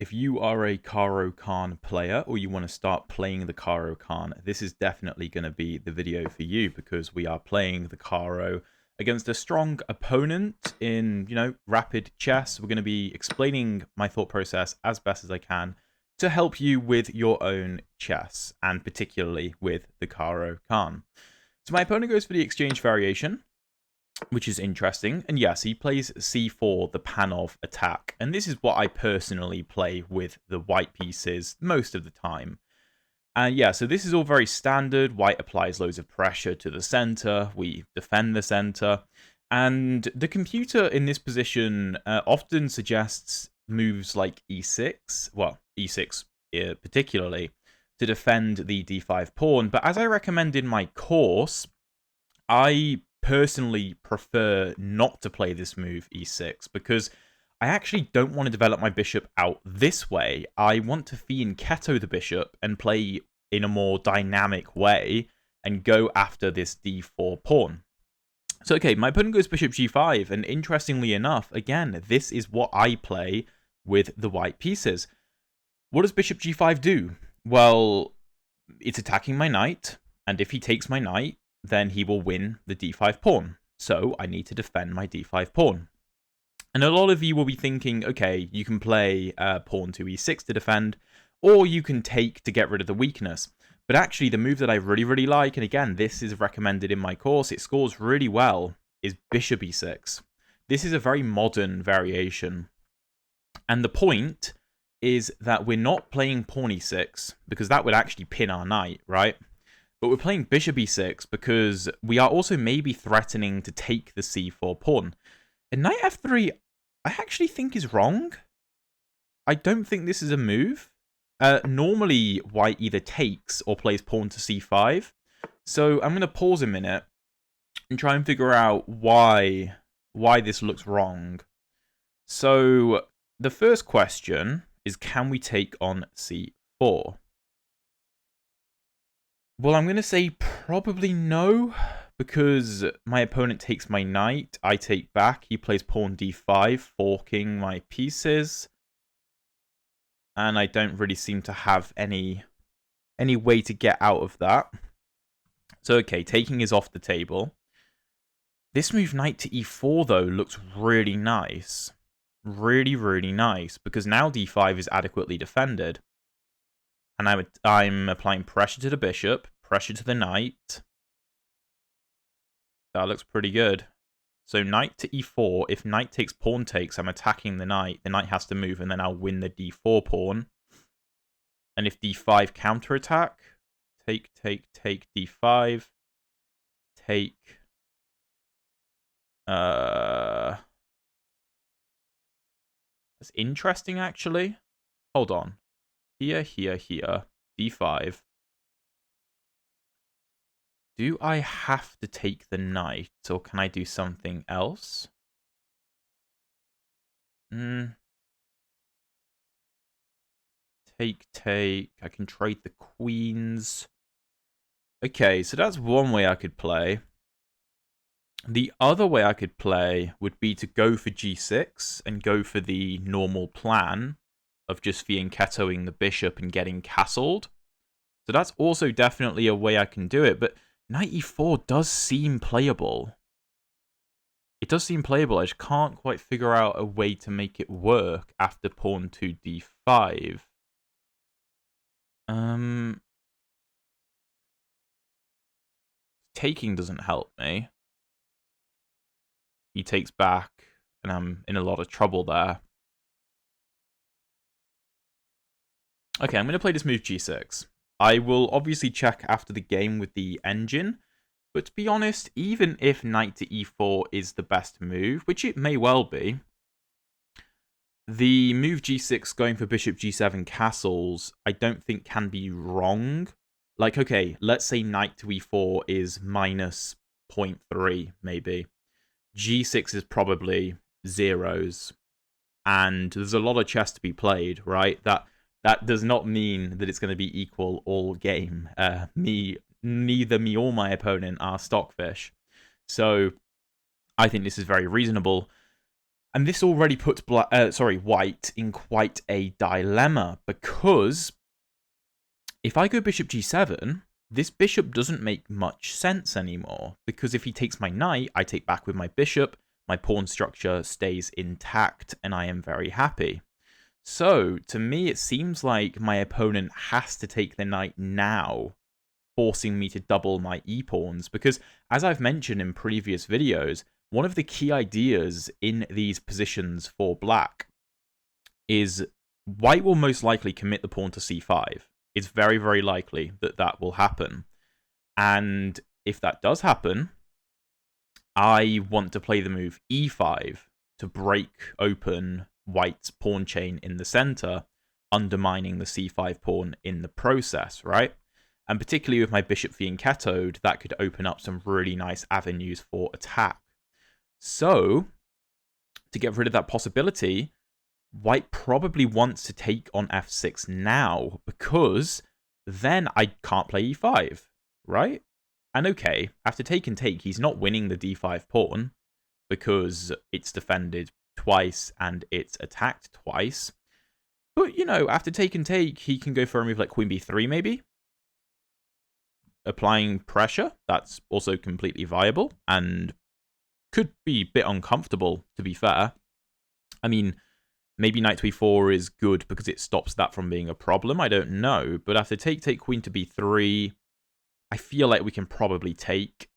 if you are a Caro Kann player or you want to start playing the Caro Kann, this is definitely going to be the video for you because we are playing the Caro against a strong opponent in, rapid chess. We're going to be explaining my thought process as best as I can to help you with your own chess and particularly with the Caro Kann. So my opponent goes for the exchange variation, which is interesting. And yes, he plays c4, the Panov attack. And this is what I personally play with the white pieces most of the time. And yeah, so this is all very standard. White applies loads of pressure to the center. We defend the center. And the computer in this position often suggests moves like e6, well, e6 particularly, to defend the d5 pawn. But as I recommend in my course, I personally prefer not to play this move e6 because I actually don't want to develop my bishop out this way. I want to fianchetto the bishop and play in a more dynamic way and go after this d4 pawn. So, okay, my opponent goes bishop g5, and interestingly enough, again, this is what I play with the white pieces. What does bishop g5 do? Well, it's attacking my knight, and if he takes my knight, then he will win the d5 pawn. So I need to defend my d5 pawn. And a lot of you will be thinking, okay, you can play pawn to e6 to defend, or you can take to get rid of the weakness. But actually, the move that I really, really like, and again, this is recommended in my course, it scores really well, is bishop e6. This is a very modern variation. And the point is that we're not playing pawn e6, because that would actually pin our knight, right? But we're playing bishop e6 because we are also maybe threatening to take the c4 pawn. And knight f3, I actually think is wrong. I don't think this is a move. Normally, white either takes or plays pawn to c5. So I'm going to pause a minute and try and figure out why this looks wrong. So the first question is, can we take on c4? Well, I'm going to say probably no, because my opponent takes my knight, I take back, he plays pawn d5, forking my pieces, and I don't really seem to have any way to get out of that. So, okay, taking is off the table. This move, knight to e4, though, looks really nice. Really, really nice, because now d5 is adequately defended. And I'm applying pressure to the bishop, pressure to the knight. That looks pretty good. So knight to e4. If knight takes, pawn takes, I'm attacking the knight. The knight has to move, and then I'll win the d4 pawn. And if d5 counterattack, take d5, take. That's interesting, actually. Hold on. Here, d5. Do I have to take the knight, or can I do something else? Take. I can trade the queens. Okay, so that's one way I could play. The other way I could play would be to go for g6 and go for the normal plan of just fianchettoing the bishop and getting castled. So that's also definitely a way I can do it, but knight e4 does seem playable. It does seem playable. I just can't quite figure out a way to make it work after pawn to d5. Taking doesn't help me. He takes back, and I'm in a lot of trouble there. Okay, I'm going to play this move g6. I will obviously check after the game with the engine, but to be honest, even if knight to e4 is the best move, which it may well be, the move g6 going for bishop g7 castles, I don't think can be wrong. Like, okay, let's say knight to e4 is minus 0.3, maybe. g6 is probably zeros, and there's a lot of chess to be played, right? That does not mean that it's going to be equal all game. Neither me or my opponent are stockfish. So I think this is very reasonable. And this already puts white in quite a dilemma, because if I go bishop g7, this bishop doesn't make much sense anymore, because if he takes my knight, I take back with my bishop, my pawn structure stays intact, and I am very happy. So, to me, it seems like my opponent has to take the knight now, forcing me to double my e-pawns, because, as I've mentioned in previous videos, one of the key ideas in these positions for black is white will most likely commit the pawn to c5. It's very, very likely that that will happen. And if that does happen, I want to play the move e5 to break open white's pawn chain in the center, undermining the c5 pawn in the process, right? And particularly with my bishop fianchettoed, that could open up some really nice avenues for attack. So, to get rid of that possibility, white probably wants to take on f6 now, because then I can't play e5, right? And okay, after take and take, he's not winning the d5 pawn, because it's defended twice and it's attacked twice. But, you know, after take and take, he can go for a move like queen b3, maybe. Applying pressure, that's also completely viable, and could be a bit uncomfortable, to be fair. I mean, maybe knight to e4 is good because it stops that from being a problem. I don't know. But after take, queen to b3, I feel like we can probably take,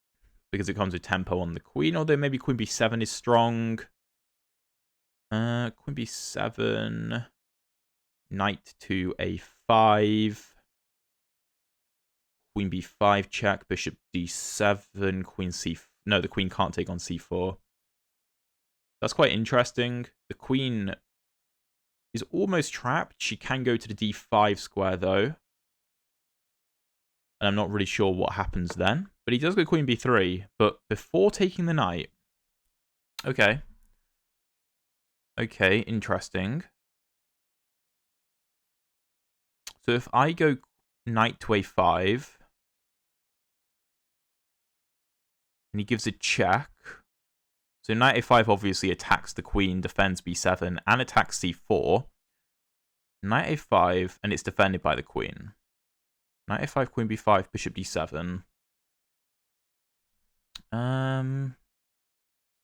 because it comes with tempo on the queen. Although maybe queen b7 is strong. Queen b7. Knight to a5. Queen b5 check. Bishop d7. Queen c4. No, the queen can't take on c4. That's quite interesting. The queen is almost trapped. She can go to the d5 square, though. And I'm not really sure what happens then. But he does go queen b3. But before taking the knight... Okay. Okay, interesting. So if I go knight to a5... and he gives a check... So knight a5 obviously attacks the queen, defends b7, and attacks c4. Knight a5, and it's defended by the queen. Knight a5, queen b5, bishop d7.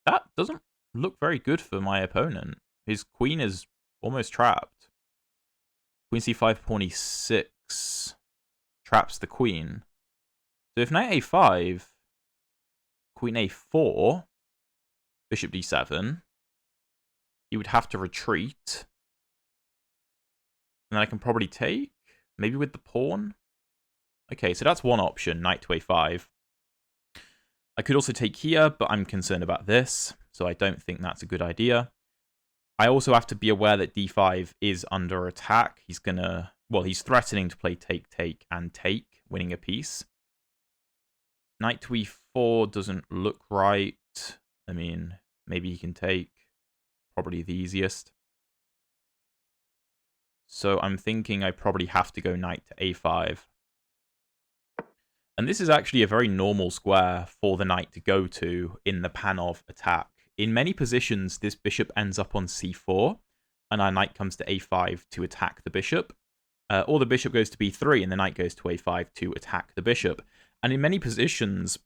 That doesn't look very good for my opponent. His queen is almost trapped. Queen c5, pawn e6 traps the queen. So if knight a5, queen a4, bishop d7, he would have to retreat. And then I can probably take, maybe with the pawn. Okay, so that's one option, knight to a5. I could also take here, but I'm concerned about this, so I don't think that's a good idea. I also have to be aware that d5 is under attack. He's gonna, well, he's threatening to play take, take, and take, winning a piece. Knight to e4 doesn't look right. I mean, maybe he can take, probably the easiest. So I'm thinking I probably have to go knight to a5. And this is actually a very normal square for the knight to go to in the Panov attack. In many positions, this bishop ends up on c4, and our knight comes to a5 to attack the bishop. Or the bishop goes to b3, and the knight goes to a5 to attack the bishop. And in many positions,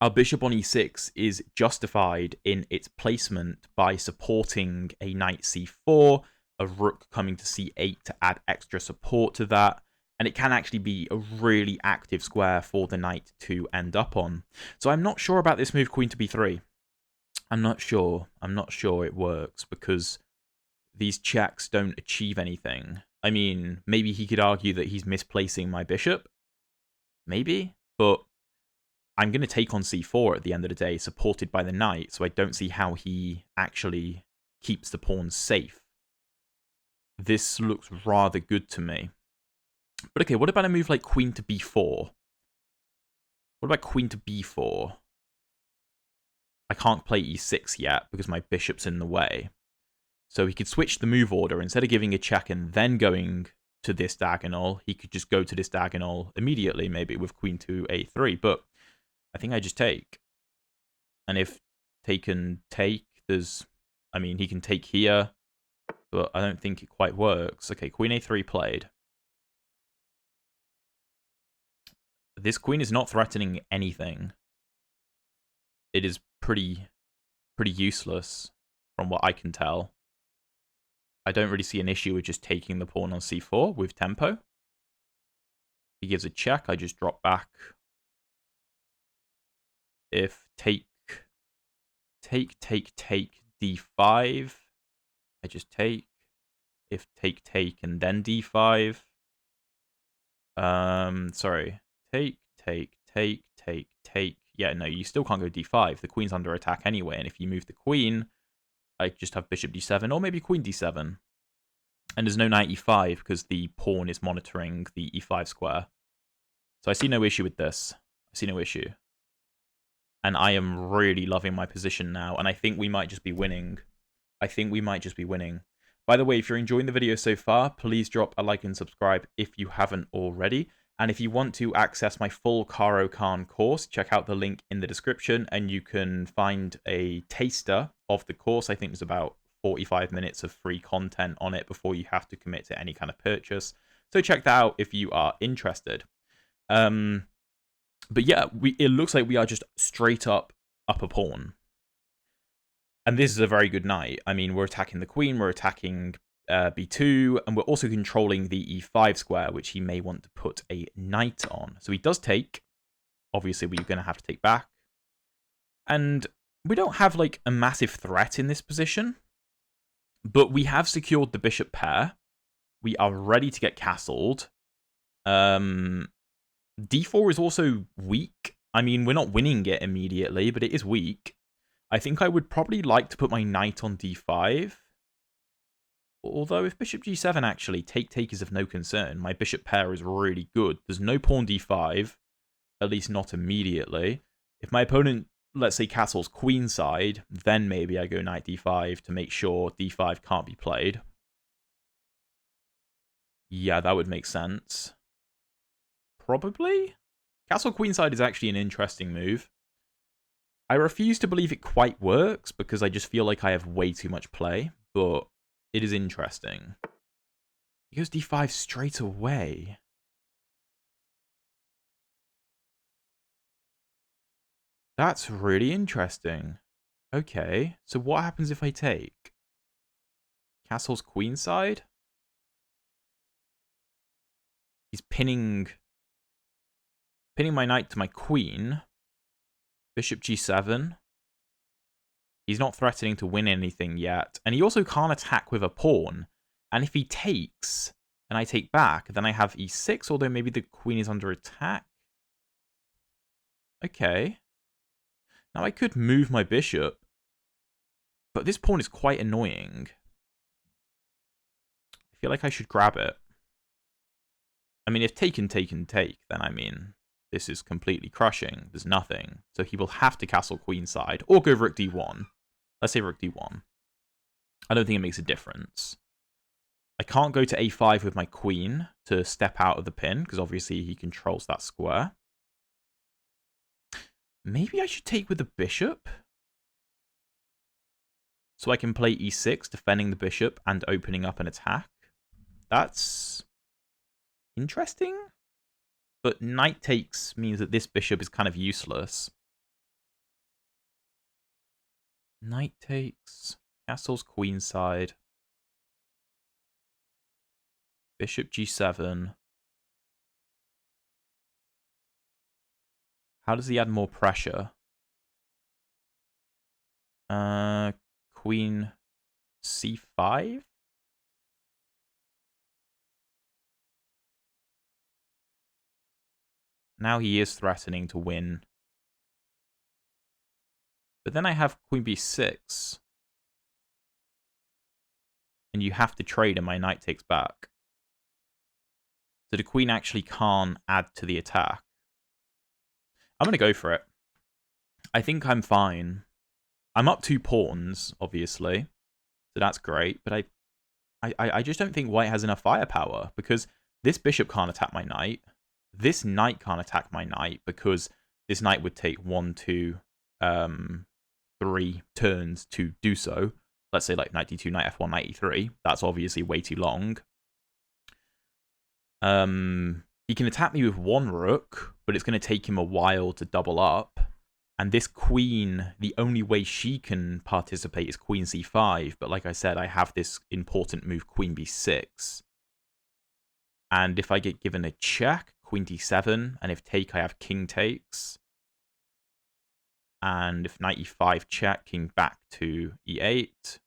our bishop on e6 is justified in its placement by supporting a knight c4, a rook coming to c8 to add extra support to that. And it can actually be a really active square for the knight to end up on. So I'm not sure about this move, queen to b3. I'm not sure. I'm not sure it works, because these checks don't achieve anything. I mean, maybe he could argue that he's misplacing my bishop. Maybe. But I'm going to take on c4 at the end of the day, supported by the knight, so I don't see how he actually keeps the pawns safe. This looks rather good to me. But okay, what about a move like queen to b4? What about queen to b4? I can't play e6 yet because my bishop's in the way. So he could switch the move order. Instead of giving a check and then going to this diagonal, he could just go to this diagonal immediately, maybe with queen to a3. But I think I just take. And if take and take, there's I mean, he can take here, but I don't think it quite works. Okay, queen a3 played. This queen is not threatening anything. It is pretty useless from what I can tell. I don't really see an issue with just taking the pawn on c4 with tempo. He gives a check, I just drop back. If take d5, I just take. If take and then d5. Sorry. Take. Yeah, no, you still can't go d5. The queen's under attack anyway, and if you move the queen, I just have bishop d7, or maybe queen d7. And there's no knight e5, because the pawn is monitoring the e5 square. So I see no issue with this. I see no issue. And I am really loving my position now, and I think we might just be winning. By the way, if you're enjoying the video so far, please drop a like and subscribe if you haven't already. And if you want to access my full Caro Kann course, check out the link in the description, and you can find a taster of the course. I think there's about 45 minutes of free content on it before you have to commit to any kind of purchase. So check that out if you are interested. But yeah, it looks like we are just straight up a pawn. And this is a very good knight. I mean, we're attacking the queen, we're attacking b2, and we're also controlling the e5 square, which he may want to put a knight on. So he does take. Obviously, we're going to have to take back. And we don't have, like, a massive threat in this position. But we have secured the bishop pair. We are ready to get castled. D4 is also weak. I mean, we're not winning it immediately, but it is weak. I think I would probably like to put my knight on d5. Although if bishop g7 actually, take is of no concern. My bishop pair is really good. There's no pawn d5, at least not immediately. If my opponent, let's say, castles queenside, then maybe I go knight d5 to make sure d5 can't be played. Yeah, that would make sense. Probably? Castle queenside is actually an interesting move. I refuse to believe it quite works because I just feel like I have way too much play, but it is interesting. He goes d5 straight away. That's really interesting. Okay, so what happens if I take? Castle's queenside? He's pinning my knight to my queen. Bishop g7. He's not threatening to win anything yet. And he also can't attack with a pawn. And if he takes, and I take back, then I have e6, although maybe the queen is under attack. Okay. Now I could move my bishop. But this pawn is quite annoying. I feel like I should grab it. I mean, if take, then I mean, this is completely crushing. There's nothing. So he will have to castle queenside or go rook d1. Let's say rook d1. I don't think it makes a difference. I can't go to a5 with my queen to step out of the pin because obviously he controls that square. Maybe I should take with the bishop. So I can play e6, defending the bishop and opening up an attack. That's interesting. But knight takes means that this bishop is kind of useless. Knight takes, castles queenside, bishop g7. How does he add more pressure? Queen c5? Now he is threatening to win. But then I have queen b6. And you have to trade and my knight takes back. So the queen actually can't add to the attack. I'm going to go for it. I think I'm fine. I'm up 2 pawns, obviously. So that's great. But I just don't think white has enough firepower. Because this bishop can't attack my knight. This knight can't attack my knight. Because this knight would take 1, 2, 3 turns to do so. let's say like knight d2, knight f1, knight e3. That's obviously way too long. He can attack me with one rook, but it's going to take him a while to double up. And this queen, the only way she can participate is queen c5. But like I said, I have this important move, queen b6. And if I get given a check, queen d7, and if take, I have king takes. And if knight e5 check, king back to e8.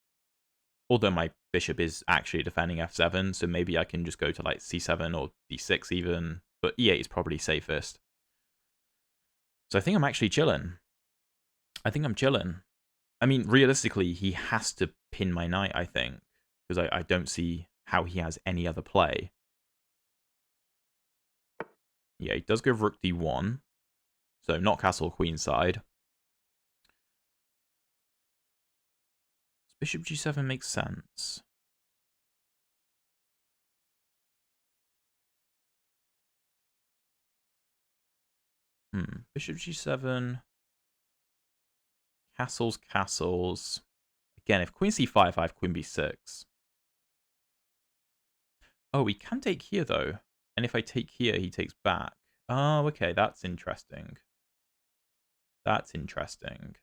Although my bishop is actually defending f7, so maybe I can just go to like c7 or d6 even. But e8 is probably safest. So I think I'm actually chilling. I think I'm chilling. I mean, realistically, he has to pin my knight, I think. Because I don't see how he has any other play. Yeah, he does go rook d1. So not castle queenside. Bishop g7 makes sense. Bishop g7. Castles, castles. Again, if queen c5, I have queen b6. Oh, he can take here, though. And if I take here, he takes back. Oh, okay, that's interesting. That's interesting.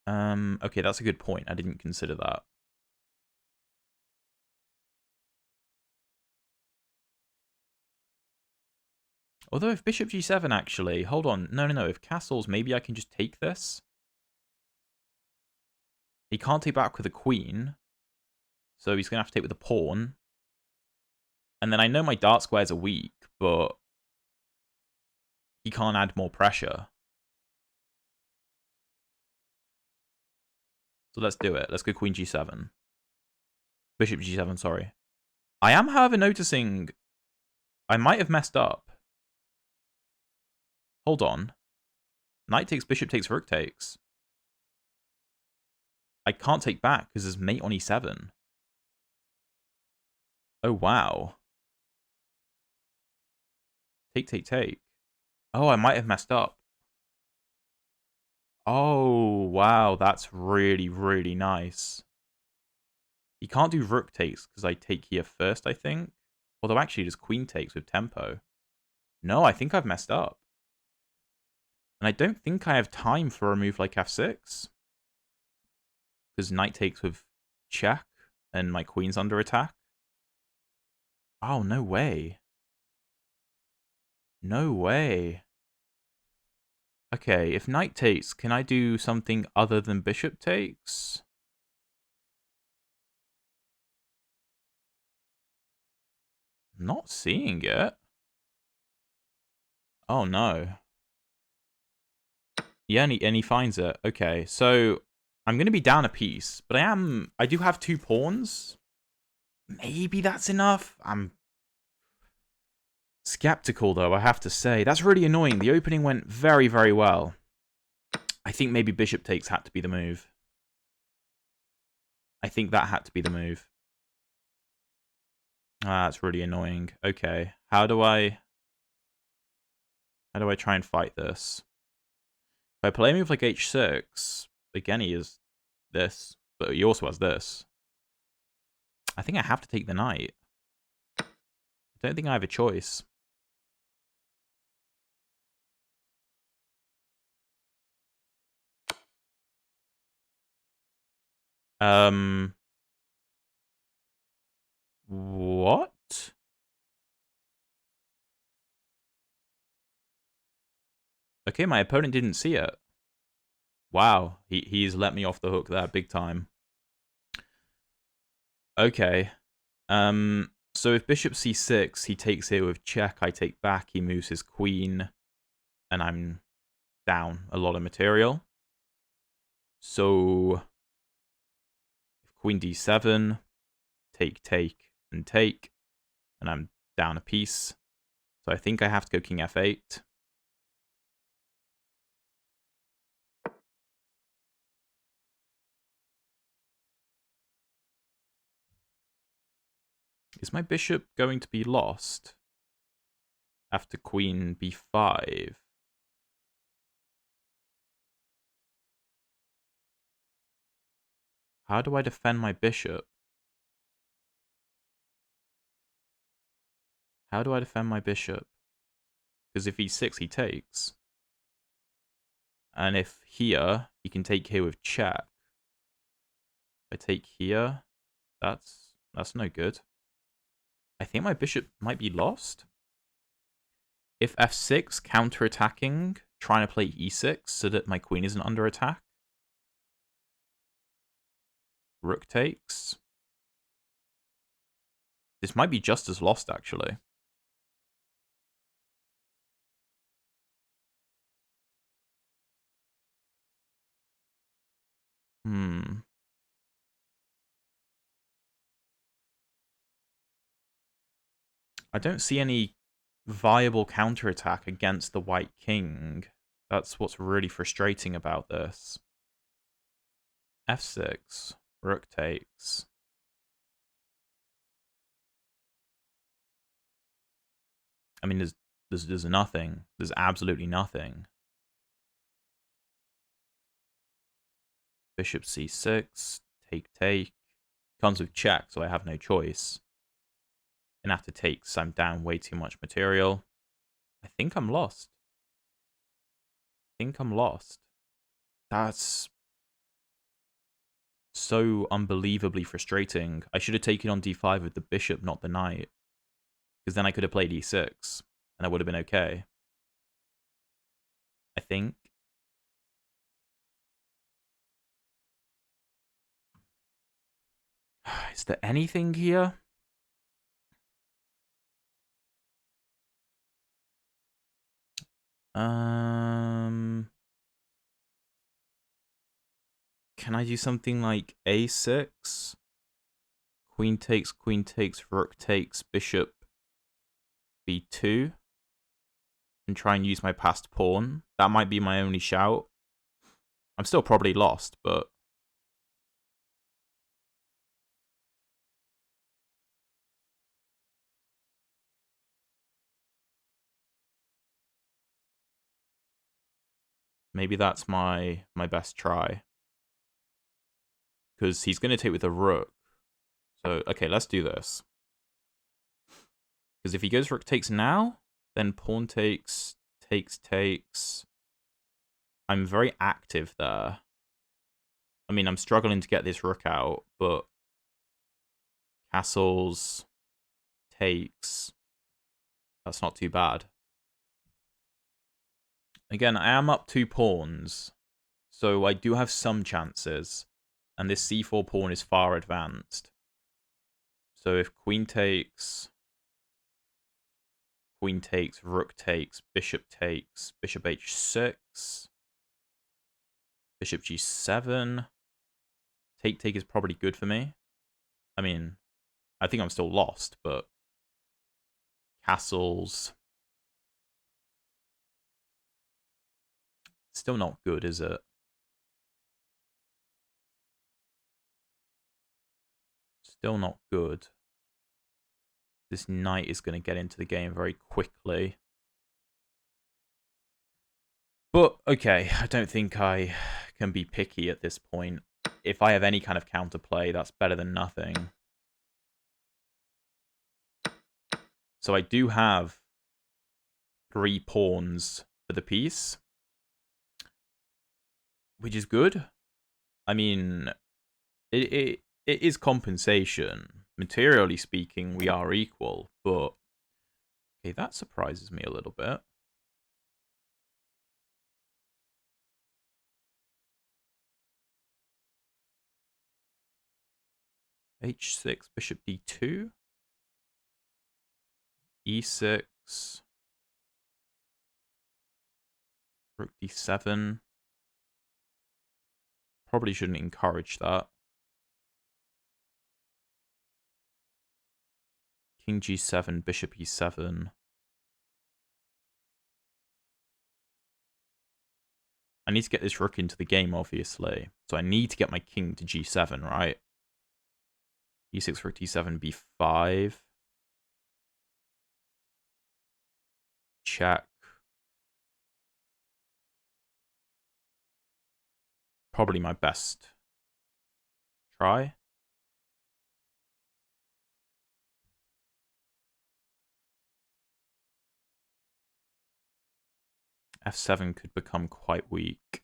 Okay, that's a good point. I didn't consider that. Although if bishop g7, actually... Hold on. No. If castles, maybe I can just take this. He can't take back with a queen. So he's going to have to take with a pawn. And then I know my dart squares are weak, but he can't add more pressure. So let's do it. Let's go queen g7. Bishop g7, sorry. I am, however, noticing I might have messed up. Hold on. Knight takes, bishop takes, rook takes. I can't take back because there's mate on e7. Oh, wow. Take. Oh, I might have messed up. Oh, wow. That's really, really nice. You can't do rook takes because I take here first, I think. Although actually just queen takes with tempo. No, I think I've messed up. And I don't think I have time for a move like f6. Because knight takes with check and my queen's under attack. Oh, no way. No way. Okay, if knight takes, can I do something other than bishop takes? Not seeing it. Oh, no. Yeah, and he finds it. Okay, so I'm going to be down a piece, but I do have 2 pawns. Maybe that's enough. I'm skeptical, though, I have to say. That's really annoying. The opening went very, very well. I think maybe bishop takes had to be the move. I think that had to be the move. Ah, that's really annoying. Okay, how do I try and fight this? If I play a move like h6, again he is this, but he also has this. I think I have to take the knight. I don't think I have a choice. What? Okay, my opponent didn't see it. Wow, he's let me off the hook there big time. Okay. So if bishop c6, he takes here with check, I take back, he moves his queen, and I'm down a lot of material. So if queen d7, take, and take, and I'm down a piece. So I think I have to go king f8. Is my bishop going to be lost after queen b5? How do I defend my bishop? How do I defend my bishop? Because if e6, he takes. And if here, he can take here with check. If I take here, that's no good. I think my bishop might be lost. If f6, counter-attacking, trying to play e6 so that my queen isn't under attack. Rook takes. This might be just as lost, actually. I don't see any viable counterattack against the white king. That's what's really frustrating about this. f6, rook takes. I mean, there's nothing. There's absolutely nothing. Bishop c6, take. Comes with check, so I have no choice. And after takes, I'm down way too much material. I think I'm lost. That's so unbelievably frustrating. I should have taken on d5 with the bishop, not the knight. Because then I could have played e6, and I would have been okay. I think. Is there anything here? Can I do something like a6? Queen takes, rook takes, bishop b2. And try and use my passed pawn. That might be my only shout. I'm still probably lost, but... maybe that's my best try. Because he's going to take with a rook. So, okay, let's do this. Because if he goes rook takes now, then pawn takes. I'm very active there. I mean, I'm struggling to get this rook out, but castles, takes. That's not too bad. Again, I am up 2 pawns, so I do have some chances. And this c4 pawn is far advanced. So if queen takes, rook takes, bishop h6, bishop g7. Take is probably good for me. I mean, I think I'm still lost, but castles. Still not good, is it? Still not good. This knight is going to get into the game very quickly. But, okay, I don't think I can be picky at this point. If I have any kind of counterplay, that's better than nothing. So I do have 3 pawns for the piece, which is good. I mean, it is compensation. Materially speaking, we are equal, but okay, that surprises me a little bit. h6, bishop d2, e6, rook d7. Probably shouldn't encourage that. King g7, bishop e7. I need to get this rook into the game, obviously. So I need to get my king to g7, right? e6, rook d7, b5. Check. Probably my best try. F7 could become quite weak.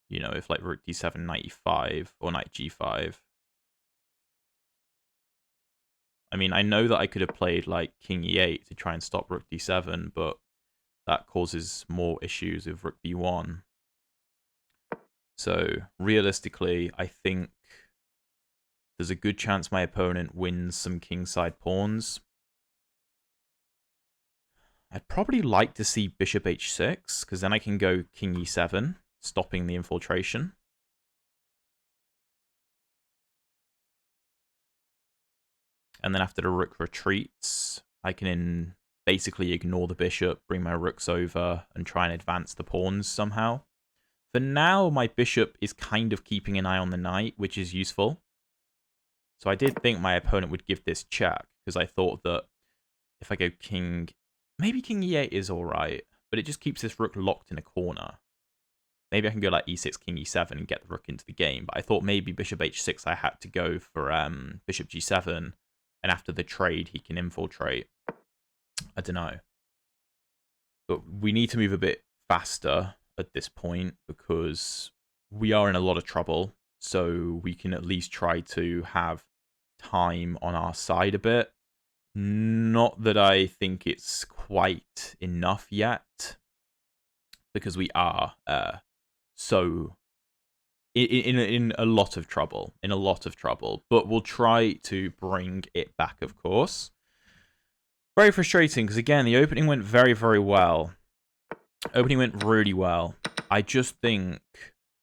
You know, if like rook d7, knight e5, or knight g5. I mean, I know that I could have played like king e8 to try and stop rook d7, but that causes more issues with rook b1. So realistically, I think there's a good chance my opponent wins some kingside pawns. I'd probably like to see bishop h6, because then I can go king e7, stopping the infiltration. And then after the rook retreats, I can basically ignore the bishop, bring my rooks over, and try and advance the pawns somehow. For now, my bishop is kind of keeping an eye on the knight, which is useful. So I did think my opponent would give this check, because I thought that if I go king... Maybe king e8 is alright, but it just keeps this rook locked in a corner. Maybe I can go like e6, king e7 and get the rook into the game. But I thought maybe bishop h6 I had to go for bishop g7. And after the trade, he can infiltrate. I don't know. But we need to move a bit faster at this point because we are in a lot of trouble. So we can at least try to have time on our side a bit. Not that I think it's quite enough yet, because we are so in a lot of trouble. But we'll try to bring it back, of course. Very frustrating, because again, the opening went very, very well. Opening went really well. I just think...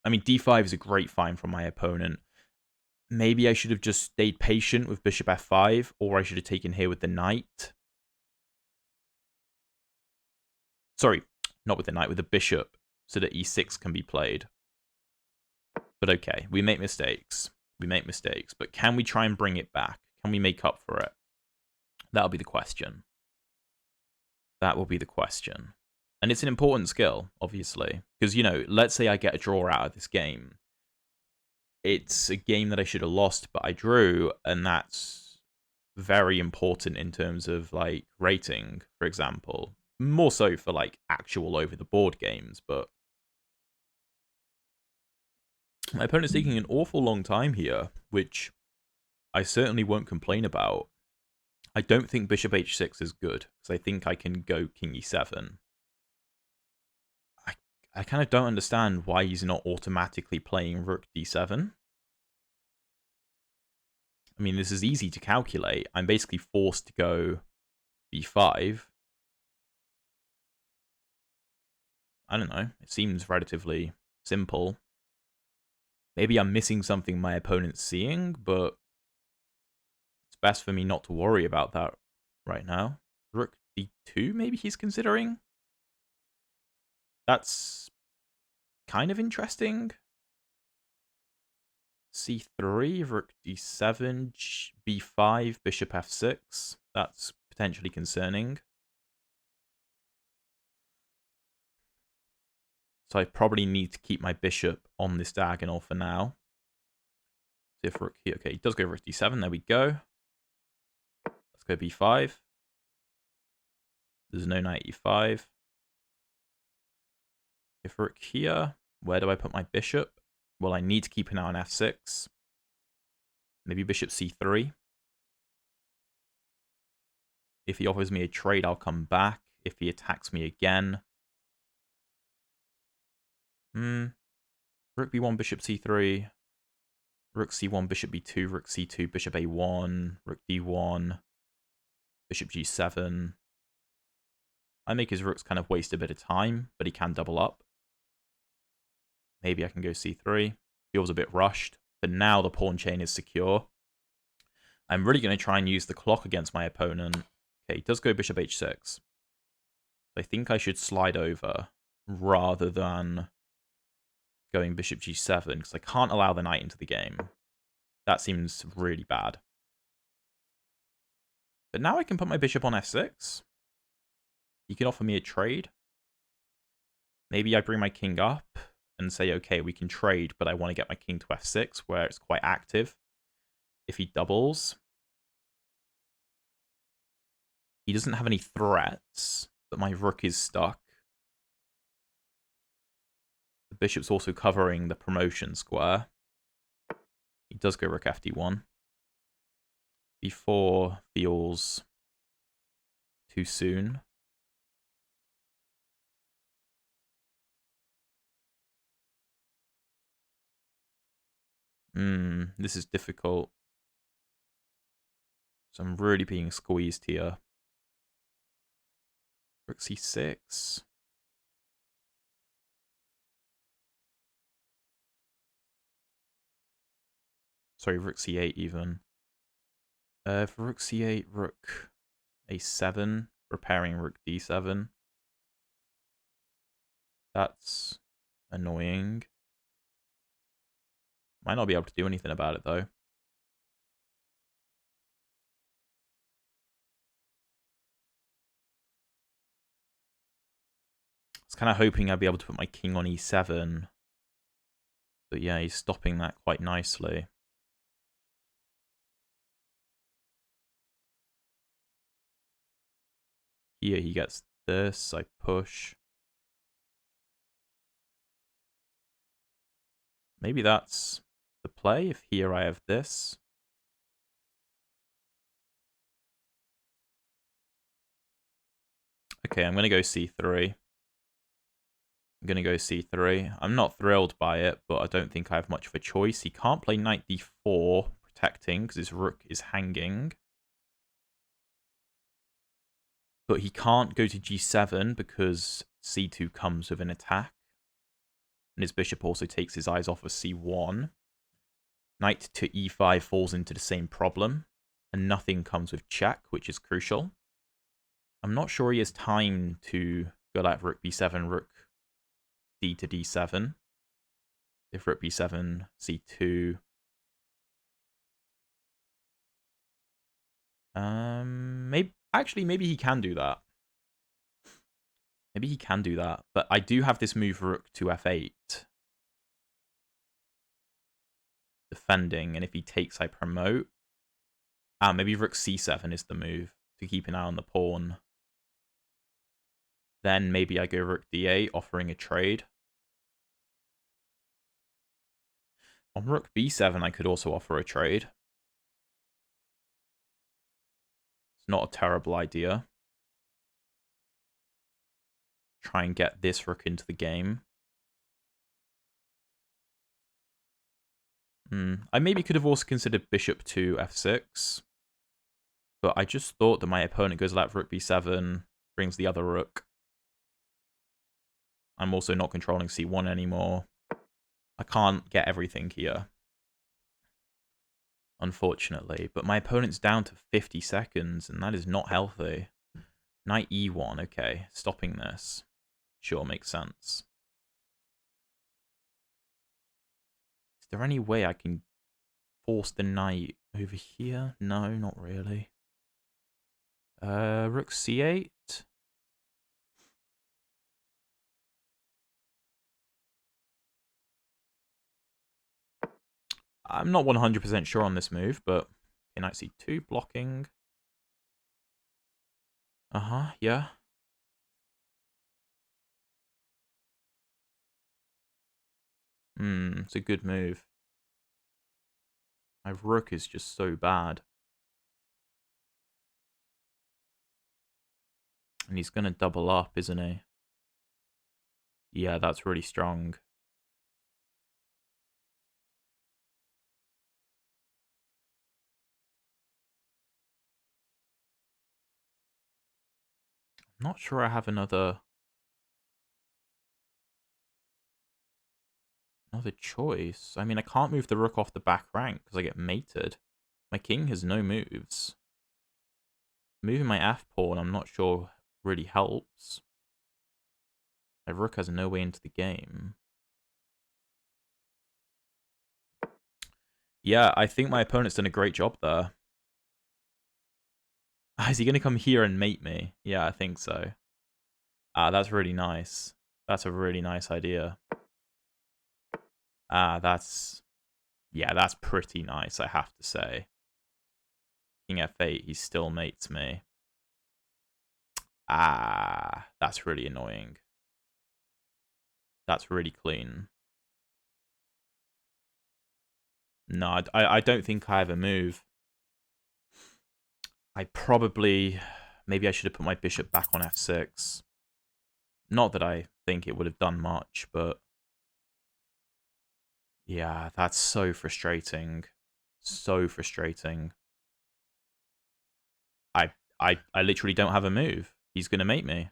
I mean, d5 is a great find from my opponent. Maybe I should have just stayed patient with bishop f5, or I should have taken here with the knight. Sorry, not with the knight, with the bishop, so that e6 can be played. But okay, we make mistakes. But can we try and bring it back? Can we make up for it? That'll be the question. That will be the question. And it's an important skill, obviously. Because, you know, let's say I get a draw out of this game. It's a game that I should have lost, but I drew, and that's very important in terms of, like, rating, for example. More so for, like, actual over-the-board games, but... My opponent's taking an awful long time here, which I certainly won't complain about. I don't think bishop h6 is good, because I think I can go king e7. I kind of don't understand why he's not automatically playing rook d7. I mean, this is easy to calculate. I'm basically forced to go b5. I don't know. It seems relatively simple. Maybe I'm missing something my opponent's seeing, but it's best for me not to worry about that right now. Rook d2, maybe he's considering? That's kind of interesting. c3, rook d7, b5, bishop f6. That's potentially concerning. So I probably need to keep my bishop on this diagonal for now. So if rook here, okay, he does go rook d7. There we go. Let's go b5. There's no knight e5. If rook here, where do I put my bishop? Well, I need to keep an eye on f6. Maybe bishop c3. If he offers me a trade, I'll come back. If he attacks me again... Rook b1, bishop c3. Rook c1, bishop b2, rook c2, bishop a1, rook d1, bishop g7. I make his rooks kind of waste a bit of time, but he can double up. Maybe I can go c3. Feels a bit rushed, but now the pawn chain is secure. I'm really going to try and use the clock against my opponent. Okay, he does go bishop h6. I think I should slide over rather than going bishop g7, because I can't allow the knight into the game. That seems really bad. But now I can put my bishop on f6. He can offer me a trade. Maybe I bring my king up, and say, okay, we can trade, but I want to get my king to f6, where it's quite active. If he doubles, he doesn't have any threats, but my rook is stuck. The bishop's also covering the promotion square. He does go rook fd1. b4 feels too soon. This is difficult. So I'm really being squeezed here. Rook c6. Sorry, rook c8 even. For rook c8, rook a7, repairing rook d7. That's annoying. Might not be able to do anything about it, though. I was kind of hoping I'd be able to put my king on e7. But yeah, he's stopping that quite nicely. Here he gets this, I push. Maybe that's the play, if here I have this. Okay, I'm going to go c3. I'm going to go c3. I'm not thrilled by it, but I don't think I have much of a choice. He can't play knight d4, protecting, because his rook is hanging. But he can't go to g7 because c2 comes with an attack. And his bishop also takes his eyes off of c1. Knight to e5 falls into the same problem. And nothing comes with check, which is crucial. I'm not sure he has time to go like rook b7, rook d to d7. If rook b7, c2. Maybe he can do that. Maybe he can do that. But I do have this move rook to f8. Defending, and if he takes, I promote. Maybe rook c7 is the move to keep an eye on the pawn. Then maybe I go rook d8, offering a trade. On rook b7, I could also offer a trade. It's not a terrible idea. Try and get this rook into the game. I maybe could have also considered bishop to f6. But I just thought that my opponent goes like rook b7, brings the other rook. I'm also not controlling c1 anymore. I can't get everything here, unfortunately. But my opponent's down to 50 seconds, and that is not healthy. Knight e1, okay. Stopping this. Sure, makes sense. Is there any way I can force the knight over here? No, not really. Rook c8? I'm not 100% sure on this move, but okay, knight c2, blocking. Yeah. It's a good move. My rook is just so bad. And he's going to double up, isn't he? Yeah, that's really strong. I'm not sure I have another choice. I mean, I can't move the rook off the back rank because I get mated. My king has no moves. Moving my f-pawn, I'm not sure really helps. My rook has no way into the game. Yeah, I think my opponent's done a great job there. Is he going to come here and mate me? Yeah, I think so. That's really nice. That's a really nice idea. Yeah, that's pretty nice, I have to say. King f8, he still mates me. That's really annoying. That's really clean. No, I don't think I have a move. Maybe I should have put my bishop back on f6. Not that I think it would have done much, but yeah, that's so frustrating. So frustrating. I literally don't have a move. He's going to mate me.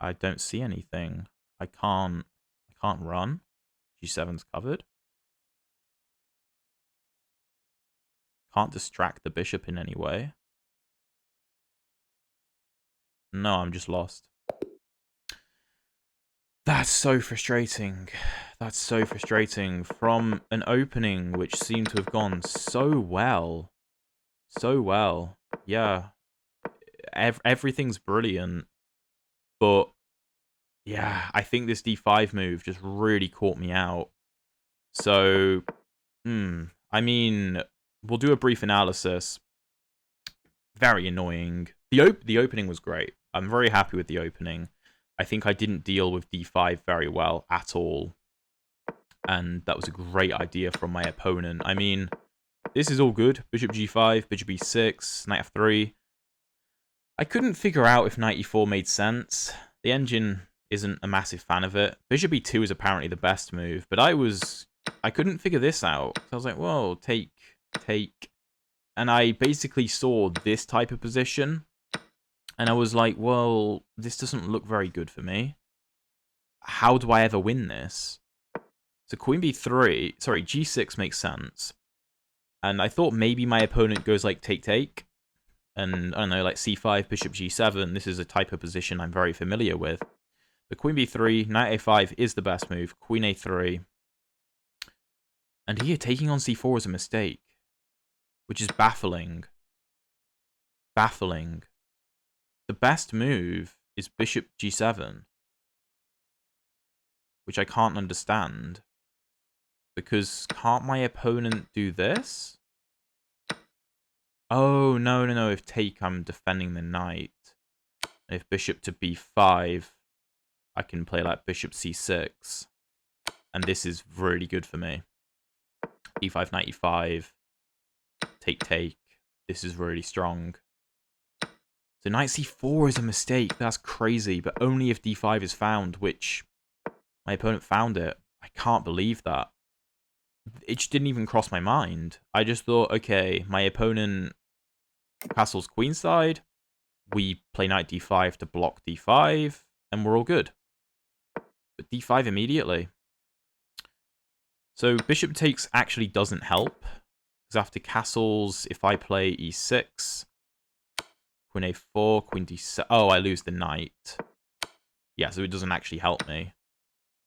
I don't see anything. I can't run. G7's covered. Can't distract the bishop in any way. No, I'm just lost. That's so frustrating. That's so frustrating. From an opening which seemed to have gone so well. So well. Yeah. Everything's brilliant. But, yeah, I think this d5 move just really caught me out. So, I mean, we'll do a brief analysis. Very annoying. The opening was great. I'm very happy with the opening. I think I didn't deal with d5 very well at all. And that was a great idea from my opponent. I mean, this is all good. Bishop g5, bishop e6, knight f3. I couldn't figure out if knight e4 made sense. The engine isn't a massive fan of it. Bishop e2 is apparently the best move, but I couldn't figure this out. So I was like, whoa, take. And I basically saw this type of position, and I was like, well, this doesn't look very good for me. How do I ever win this? So queen b3, sorry, g6 makes sense. And I thought maybe my opponent goes like take. And, I don't know, like c5, bishop g7. This is a type of position I'm very familiar with. The queen b3, knight a5 is the best move. Queen a3. And here, taking on c4 is a mistake. Which is baffling. Baffling. The best move is bishop g7. Which I can't understand. Because can't my opponent do this? Oh, no. If take, I'm defending the knight. And if bishop to b5, I can play like bishop c6. And this is really good for me. e5, knight e5. Take. This is really strong. So knight c4 is a mistake. That's crazy. But only if d5 is found, which my opponent found it. I can't believe that. It just didn't even cross my mind. I just thought, okay, my opponent castles queenside. We play knight d5 to block d5. And we're all good. But d5 immediately. So bishop takes actually doesn't help. Because after castles, if I play e6, queen a4, queen d7... Oh, I lose the knight. Yeah, so it doesn't actually help me.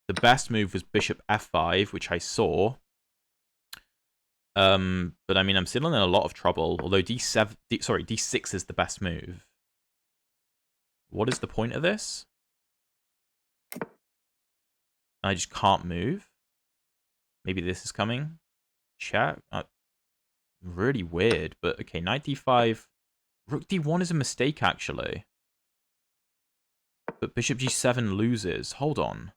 The best move was bishop f5, which I saw. But I mean, I'm still in a lot of trouble. Although d6 is the best move. What is the point of this? I just can't move. Maybe this is coming. Check. Really weird, but okay, knight d5. Rook d1 is a mistake, actually. But bishop g7 loses. Hold on.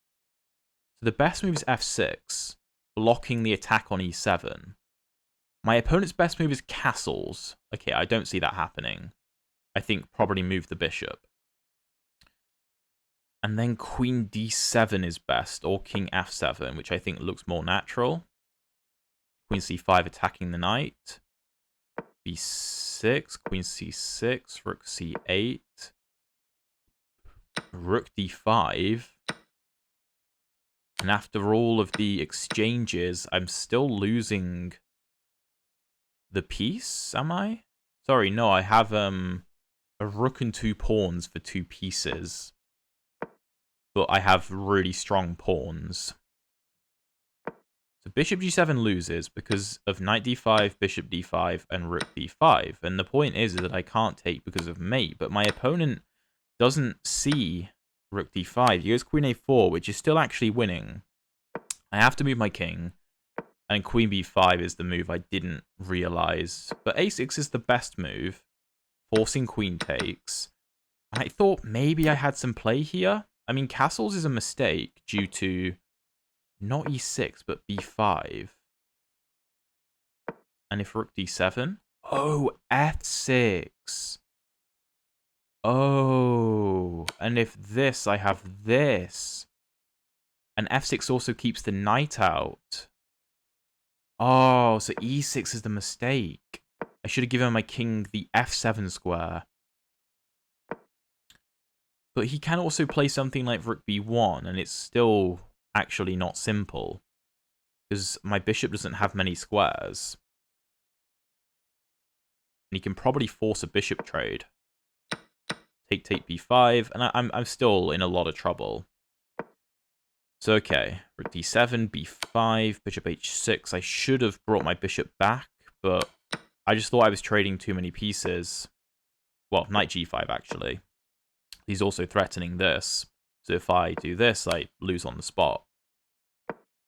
So the best move is f6, blocking the attack on e7. My opponent's best move is castles. Okay, I don't see that happening. I think probably move the bishop. And then queen d7 is best, or king f7, which I think looks more natural. Queen c5 attacking the knight. b6, queen c6, rook c8. Rook d5. And after all of the exchanges, I'm still losing the piece, am I? Sorry, no, I have a rook and 2 pawns for 2 pieces. But I have really strong pawns. So bishop g7 loses because of knight d5, bishop d5, and rook d5. And the point is that I can't take because of mate, but my opponent doesn't see rook d5. He goes queen a4, which is still actually winning. I have to move my king, and queen b5 is the move I didn't realize. But a6 is the best move, forcing queen takes. And I thought maybe I had some play here. I mean, castles is a mistake due to not e6, but b5. And if rook d7? Oh, f6. Oh, and if this, I have this. And f6 also keeps the knight out. Oh, so e6 is the mistake. I should have given my king the f7 square. But he can also play something like rook b1, and it's still actually not simple. Because my bishop doesn't have many squares. And he can probably force a bishop trade. Take b5, and I'm still in a lot of trouble. So okay, rook d7, b5, bishop h6. I should have brought my bishop back, but I just thought I was trading too many pieces. Well, knight g5, actually. He's also threatening this. So if I do this, I lose on the spot.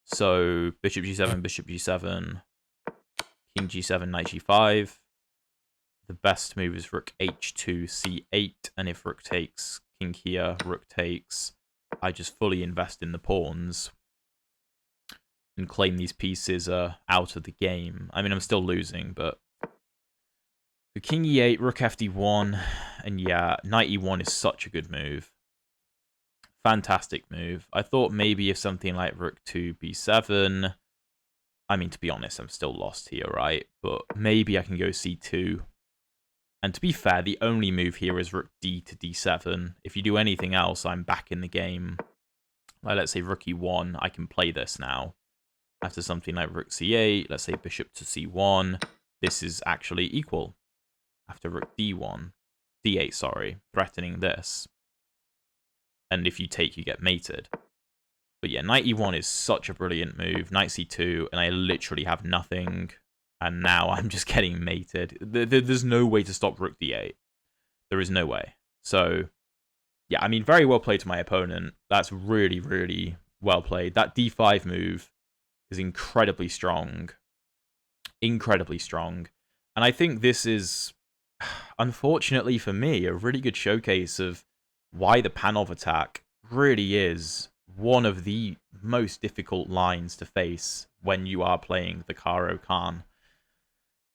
So bishop g7, bishop g7, king g7, knight g5. The best move is rook h2, c8. And if rook takes, king here, rook takes. I just fully invest in the pawns and claim these pieces are out of the game. I mean, I'm still losing, but the king e8, rook fd1, and yeah, knight e1 is such a good move. Fantastic move. I thought maybe if something like rook 2 b7, I mean, to be honest, I'm still lost here, right? But maybe I can go c2. And to be fair, the only move here is rook d to d7. If you do anything else, I'm back in the game. Like, let's say rook e1, I can play this now. After something like rook c8, let's say bishop to c1, this is actually equal. After rook d8, sorry, threatening this. And if you take, you get mated. But yeah, knight e1 is such a brilliant move. Knight c2, and I literally have nothing. And now I'm just getting mated. There's no way to stop rook d8. There is no way. So, yeah, I mean, very well played to my opponent. That's really, really well played. That d5 move is incredibly strong. Incredibly strong. And I think this is, unfortunately for me, a really good showcase of why the Panov attack really is one of the most difficult lines to face when you are playing the Caro Kann.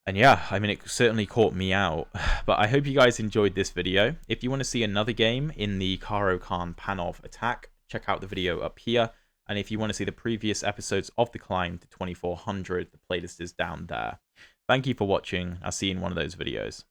And yeah, I mean, it certainly caught me out. But I hope you guys enjoyed this video. If you want to see another game in the Caro Kann Panov attack, check out the video up here. And if you want to see the previous episodes of The Climb to 2400, the playlist is down there. Thank you for watching. I'll see you in one of those videos.